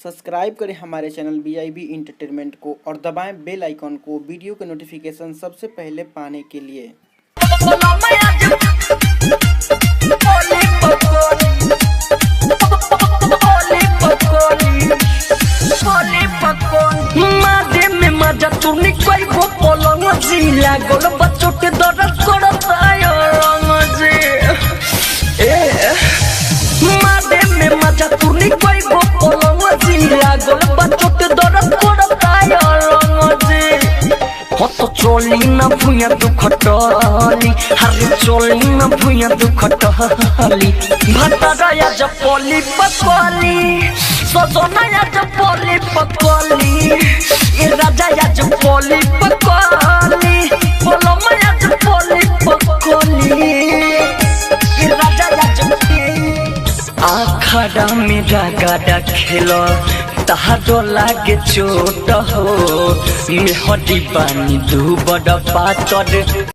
Subscribe करें हमारे channel BIB entertainment को और दबाएं बेल आइकॉन को वीडियो के नोटिफिकेशन सबसे पहले पाने के लिए। चोली न भुइया दुखटली हरे चोली न भुइया दुखटली भटराया जपोली पकली सजनाया जपोली पकली ए राजाया जपोली पकली बोलमया जपोली पकली ए राजाया जपोली आखड़ा मेरा गाड़ा खेलो तारो लागे चोट हो मेहदी बानी दू बड़ पातर।